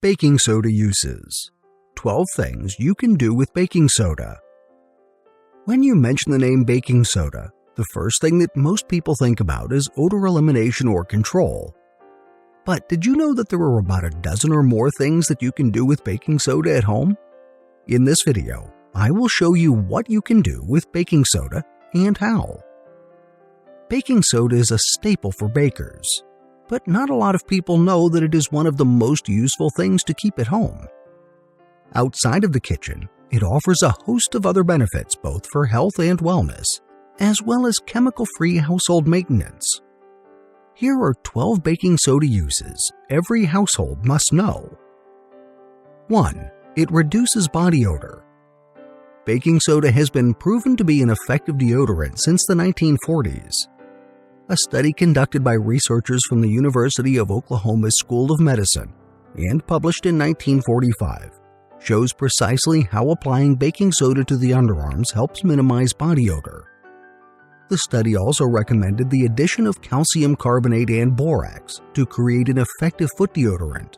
Baking soda uses. 12 things you can do with baking soda. When you mention the name baking soda, the first thing that most people think about is odor elimination or control. But did you know that there are about a dozen or more things that you can do with baking soda at home? In this video, I will show you what you can do with baking soda and how. Baking soda is a staple for bakers, but not a lot of people know that it is one of the most useful things to keep at home. Outside of the kitchen, it offers a host of other benefits both for health and wellness, as well as chemical-free household maintenance. Here are 12 baking soda uses every household must know. 1. It reduces body odor. Baking soda has been proven to be an effective deodorant since the 1940s. A study conducted by researchers from the University of Oklahoma's School of Medicine and published in 1945 shows precisely how applying baking soda to the underarms helps minimize body odor. The study also recommended the addition of calcium carbonate and borax to create an effective foot deodorant.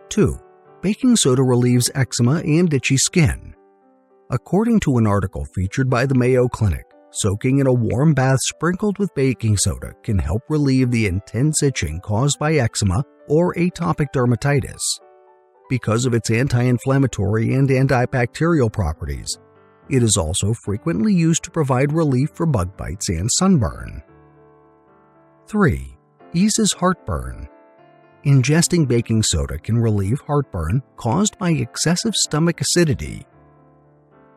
2. Baking soda relieves eczema and itchy skin. According to an article featured by the Mayo Clinic, soaking in a warm bath sprinkled with baking soda can help relieve the intense itching caused by eczema or atopic dermatitis. Because of its anti-inflammatory and antibacterial properties, it is also frequently used to provide relief for bug bites and sunburn. 3. Eases heartburn. Ingesting baking soda can relieve heartburn caused by excessive stomach acidity.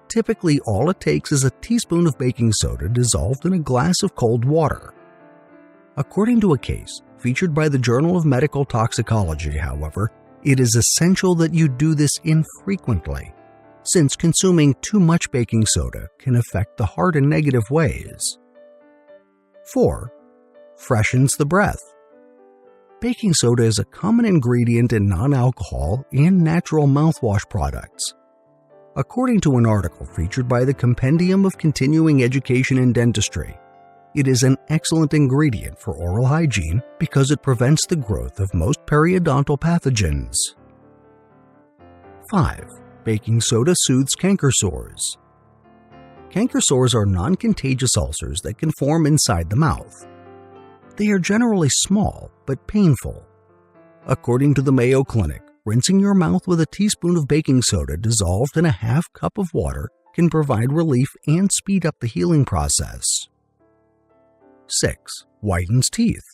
Typically, all it takes is a teaspoon of baking soda dissolved in a glass of cold water. According to a case featured by the Journal of Medical Toxicology, however, it is essential that you do this infrequently, since consuming too much baking soda can affect the heart in negative ways. 4. Freshens the breath. Baking soda is a common ingredient in non-alcohol and natural mouthwash products. According to an article featured by the Compendium of Continuing Education in Dentistry, it is an excellent ingredient for oral hygiene because it prevents the growth of most periodontal pathogens. 5. Baking soda soothes canker sores. Canker sores are non-contagious ulcers that can form inside the mouth. They are generally small but painful. According to the Mayo Clinic, rinsing your mouth with a teaspoon of baking soda dissolved in a half cup of water can provide relief and speed up the healing process. 6. Whitens teeth.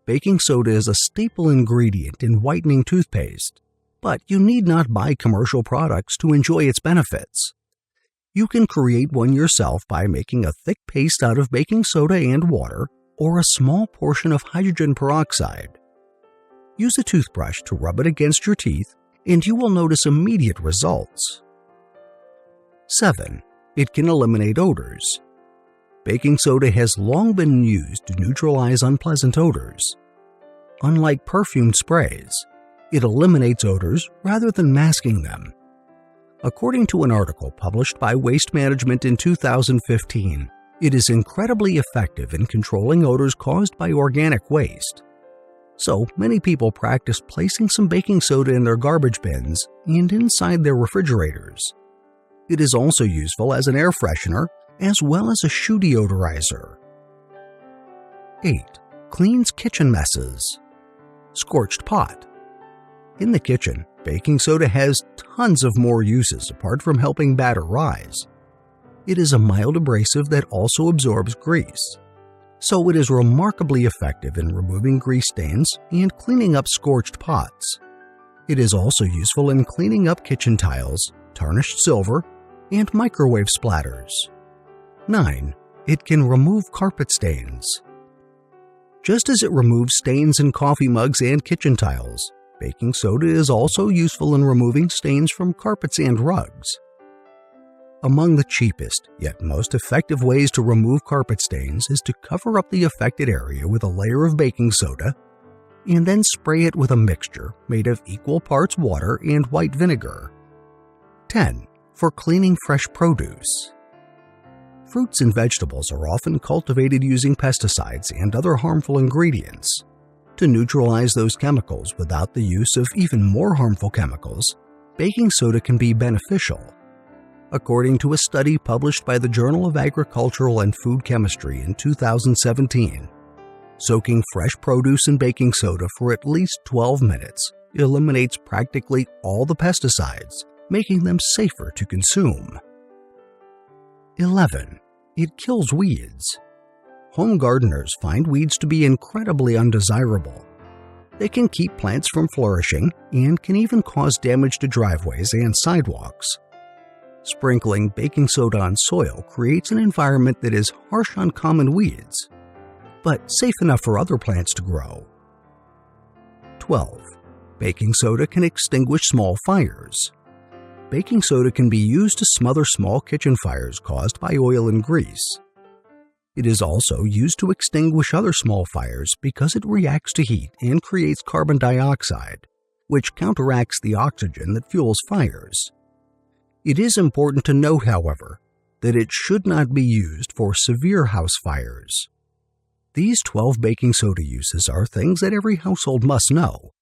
Baking soda is a staple ingredient in whitening toothpaste, but you need not buy commercial products to enjoy its benefits. You can create one yourself by making a thick paste out of baking soda and water or a small portion of hydrogen peroxide. Use a toothbrush to rub it against your teeth, and you will notice immediate results. 7. It can eliminate odors. Baking soda has long been used to neutralize unpleasant odors. Unlike perfumed sprays, it eliminates odors rather than masking them. According to an article published by Waste Management in 2015, it is incredibly effective in controlling odors caused by organic waste. So many people practice placing some baking soda in their garbage bins and inside their refrigerators. It is also useful as an air freshener as well as a shoe deodorizer. 8. Cleans kitchen messes. Scorched pot. In the kitchen, baking soda has tons of more uses apart from helping batter rise. It is a mild abrasive that also absorbs grease, so it is remarkably effective in removing grease stains and cleaning up scorched pots. It is also useful in cleaning up kitchen tiles, tarnished silver, and microwave splatters. 9. It can remove carpet stains. Just as it removes stains in coffee mugs and kitchen tiles, baking soda is also useful in removing stains from carpets and rugs. Among the cheapest, yet most effective ways to remove carpet stains is to cover up the affected area with a layer of baking soda and then spray it with a mixture made of equal parts water and white vinegar. 10. For cleaning fresh produce. Fruits and vegetables are often cultivated using pesticides and other harmful ingredients. To neutralize those chemicals without the use of even more harmful chemicals, baking soda can be beneficial. According to a study published by the Journal of Agricultural and Food Chemistry in 2017, soaking fresh produce in baking soda for at least 12 minutes eliminates practically all the pesticides, making them safer to consume. 11. It kills weeds. Home gardeners find weeds to be incredibly undesirable. They can keep plants from flourishing and can even cause damage to driveways and sidewalks. Sprinkling baking soda on soil creates an environment that is harsh on common weeds, but safe enough for other plants to grow. 12. Baking soda can extinguish small fires. Baking soda can be used to smother small kitchen fires caused by oil and grease. It is also used to extinguish other small fires because it reacts to heat and creates carbon dioxide, which counteracts the oxygen that fuels fires. It is important to note, however, that it should not be used for severe house fires. These 12 baking soda uses are things that every household must know.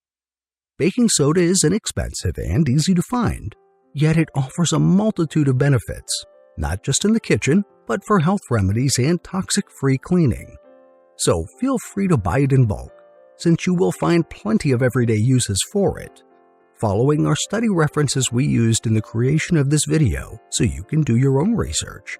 Baking soda is inexpensive and easy to find, yet it offers a multitude of benefits, not just in the kitchen, but for health remedies and toxic-free cleaning. So feel free to buy it in bulk, since you will find plenty of everyday uses for it, following our study references we used in the creation of this video so you can do your own research.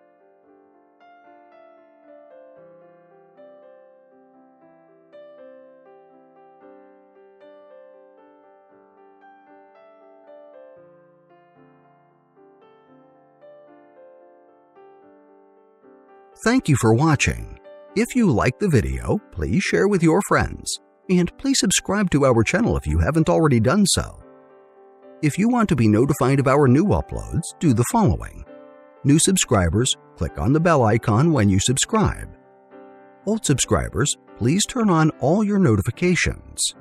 Thank you for watching. If you liked the video, please share with your friends, and please subscribe to our channel if you haven't already done so. If you want to be notified of our new uploads, do the following. New subscribers, click on the bell icon when you subscribe. Old subscribers, please turn on all your notifications.